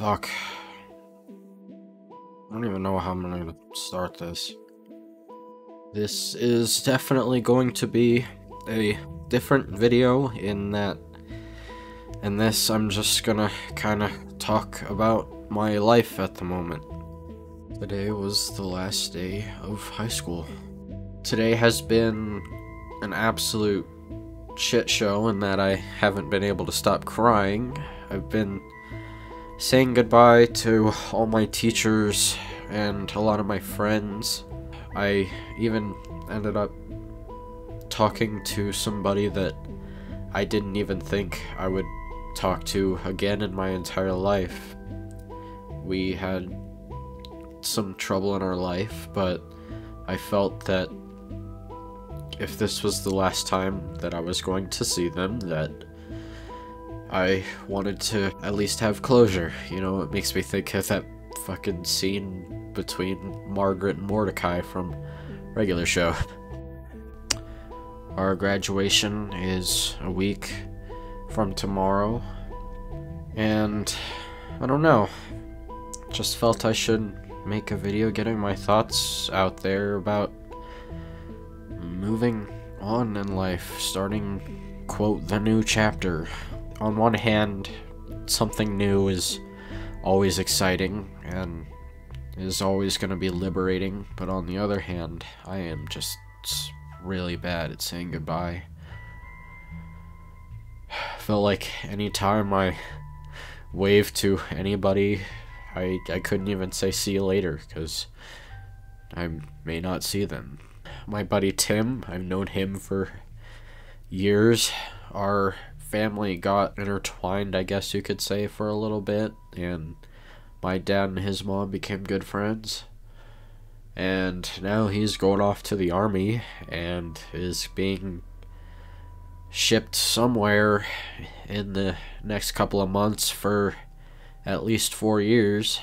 Fuck. I don't even know how I'm gonna start this. This is definitely going to be a different video in that in this I'm just gonna kinda talk about my life at the moment. Today was the last day of high school. Today has been an absolute shit show in that I haven't been able to stop crying. I've been saying goodbye to all my teachers and a lot of my friends. I even ended up talking to somebody that I didn't even think I would talk to again in my entire life. We had some trouble in our life, but I felt that if this was the last time that I was going to see them, that I wanted to at least have closure. You know, it makes me think of that fucking scene between Margaret and Mordecai from regular show. Our graduation is a week from tomorrow, and I don't know, just felt I should make a video getting my thoughts out there about moving on in life, starting, quote, the new chapter. On one hand, something new is always exciting and is always going to be liberating, but on the other hand, I am just really bad at saying goodbye. Felt like anytime I waved to anybody, I couldn't even say see you later, because I may not see them. My buddy Tim, I've known him for years. Our family got intertwined, I guess you could say, for a little bit, and my dad and his mom became good friends. And now he's going off to the army and is being shipped somewhere in the next couple of months for at least 4 years.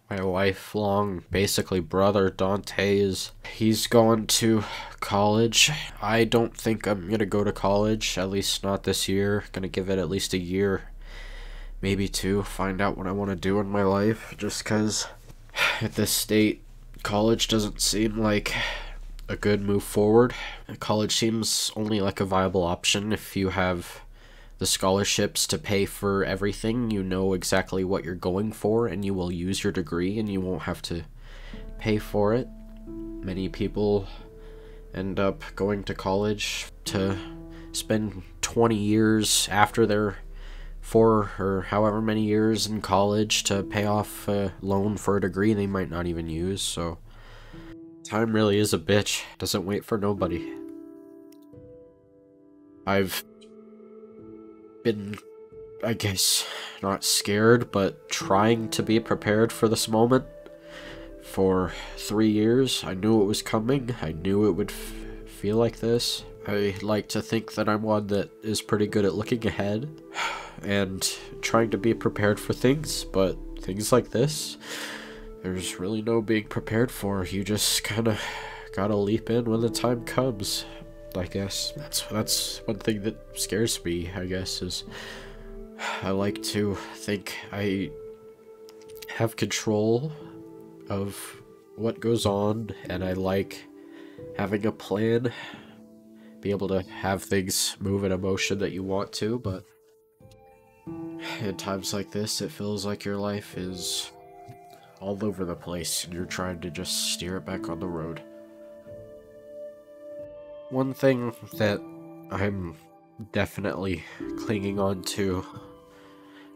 My lifelong, basically, brother, Dante, he's going to college. I don't think I'm gonna go to college, at least not this year. Gonna give it at least a year, maybe two, find out what I want to do in my life, just because at this state, college doesn't seem like a good move forward. College seems only like a viable option if you have the scholarships to pay for everything. You know exactly what you're going for, and you will use your degree, and you won't have to pay for it. Many people end up going to college to spend 20 years after their 4 or however many years in college to pay off a loan for a degree they might not even use. So time really is a bitch. Doesn't wait for nobody. I've been, I guess, not scared, but trying to be prepared for this moment for 3 years. I knew it was coming. I knew it would feel like this. I like to think that I'm one that is pretty good at looking ahead and trying to be prepared for things, but things like this, there's really no being prepared for. You just kind of gotta leap in when the time comes. I guess that's one thing that scares me, I guess, is I like to think I have control of what goes on, and I like having a plan, be able to have things move in a motion that you want to, but in times like this, it feels like your life is all over the place, and you're trying to just steer it back on the road. One thing that I'm definitely clinging on to,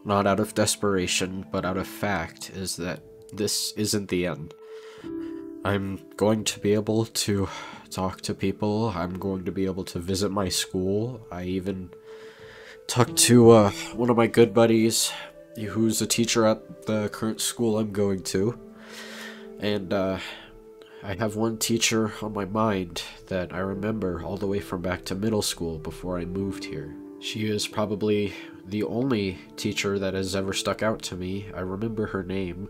not out of desperation, but out of fact, is that this isn't the end. I'm going to be able to talk to people. I'm going to be able to visit my school. I even talked to one of my good buddies who's a teacher at the current school I'm going to, and I have one teacher on my mind that I remember all the way from back to middle school before I moved here. She is probably the only teacher that has ever stuck out to me. I remember her name,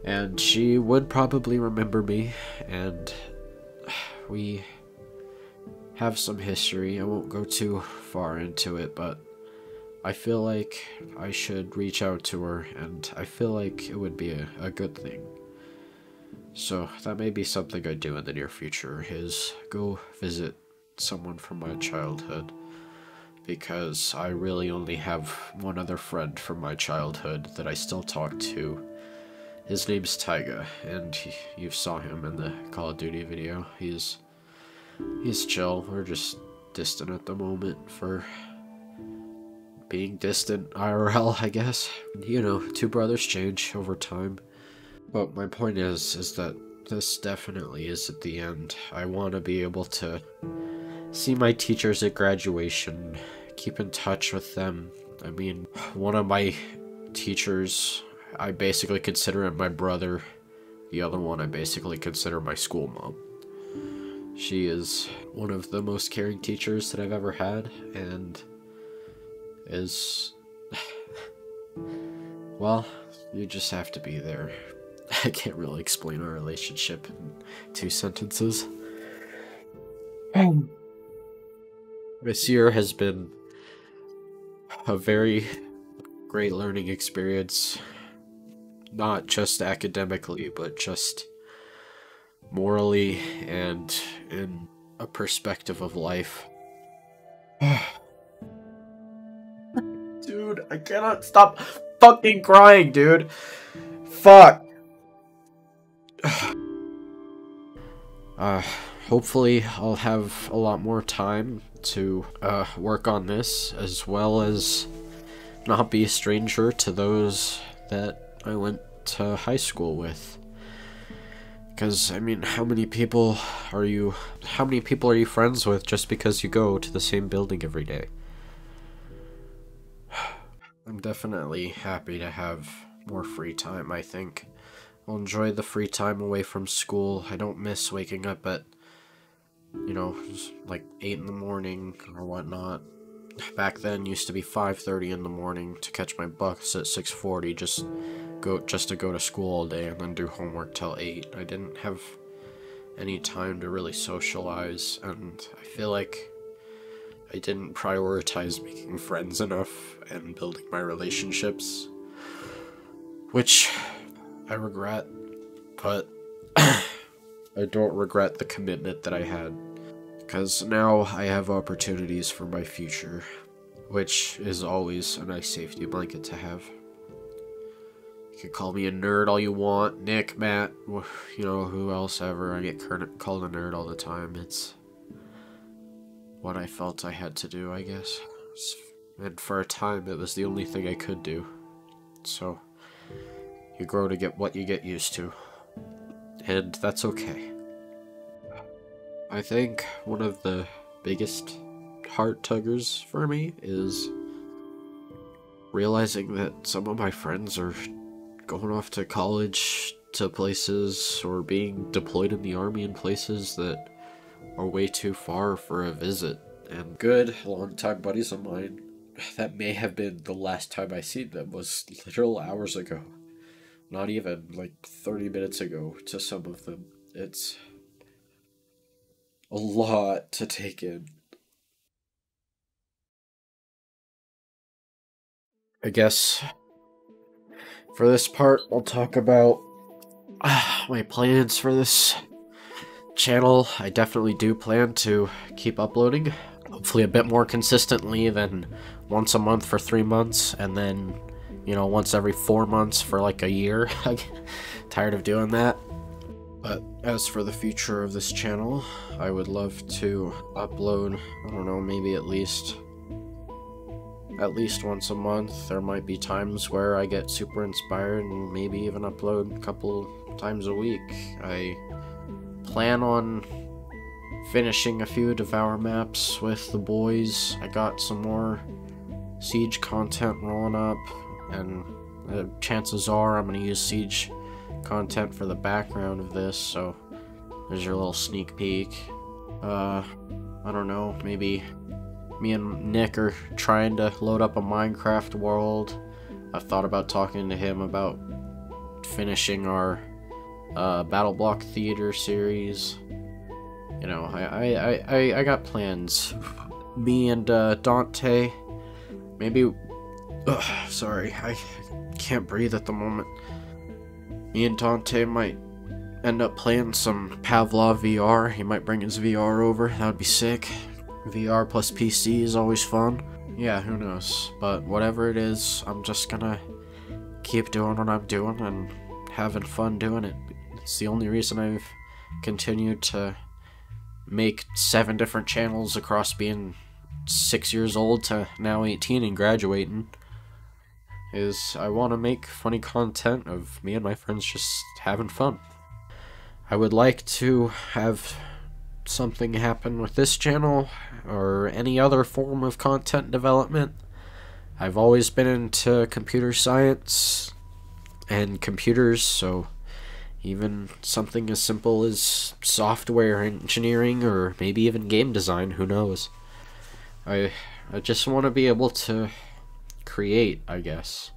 and she would probably remember me, and we have some history. I won't go too far into it, but I feel like I should reach out to her, and I feel like it would be a good thing. So that may be something I do in the near future, is go visit someone from my childhood. Because I really only have one other friend from my childhood that I still talk to. His name's Taiga, and you saw him in the Call of Duty video. He's chill. We're just distant at the moment for being distant IRL, I guess. You know, two brothers change over time. But my point is that this definitely isn't the end. I want to be able to see my teachers at graduation, keep in touch with them. I mean, one of my teachers, I basically consider him my brother. The other one I basically consider my school mom. She is one of the most caring teachers that I've ever had, and is... well, you just have to be there. I can't really explain our relationship in 2 sentences. This year has been a very great learning experience. Not just academically, but just morally and in a perspective of life. Dude, I cannot stop fucking crying, dude. Fuck. Hopefully I'll have a lot more time to work on this, as well as not be a stranger to those that I went to high school with. Because, I mean, how many people are you friends with just because you go to the same building every day? I'm definitely happy to have more free time, I think. I'll enjoy the free time away from school. I don't miss waking up at, you know, like 8 in the morning or whatnot. Back then, used to be 5:30 in the morning to catch my bus at 6:40, just to go to school all day and then do homework till 8. I didn't have any time to really socialize, and I feel like I didn't prioritize making friends enough and building my relationships, which I regret, but I don't regret the commitment that I had, because now I have opportunities for my future, which is always a nice safety blanket to have. You can call me a nerd all you want, Nick, Matt, you know, who else ever. I get called a nerd all the time. It's what I felt I had to do, I guess. And for a time, it was the only thing I could do. So, you grow to get what you get used to. And that's okay. I think one of the biggest heart tuggers for me is realizing that some of my friends are going off to college to places, or being deployed in the army in places that are way too far for a visit. And good long-time buddies of mine, that may have been the last time I seen them, was literal hours ago. Not even, like, 30 minutes ago to some of them. It's a lot to take in. I guess for this part, I'll talk about my plans for this channel. I definitely do plan to keep uploading, hopefully a bit more consistently than once a month for 3 months, and then, you know, once every 4 months for like a year. I'm tired of doing that. But as for the future of this channel, I would love to upload, I don't know, maybe at least once a month. There might be times where I get super inspired and maybe even upload a couple times a week. I plan on finishing a few Devour maps with the boys. I got some more Siege content rolling up, and chances are I'm going to use Siege content for the background of this, so there's your little sneak peek. I don't know, maybe me and Nick are trying to load up a Minecraft world. I've thought about talking to him about finishing our Battle Block Theater series. You know, I got plans. Me and Dante, maybe Ugh, sorry, I can't breathe at the moment. Me and Dante might end up playing some Pavlov VR. He might bring his VR over. That would be sick. VR plus PC is always fun. Yeah, who knows. But whatever it is, I'm just gonna keep doing what I'm doing and having fun doing it. It's the only reason I've continued to make 7 different channels across being 6 years old to now 18 and graduating. Is I want to make funny content of me and my friends just having fun. I would like to have something happen with this channel or any other form of content development. I've always been into computer science and computers, so even something as simple as software engineering or maybe even game design, who knows. I just want to be able to create, I guess.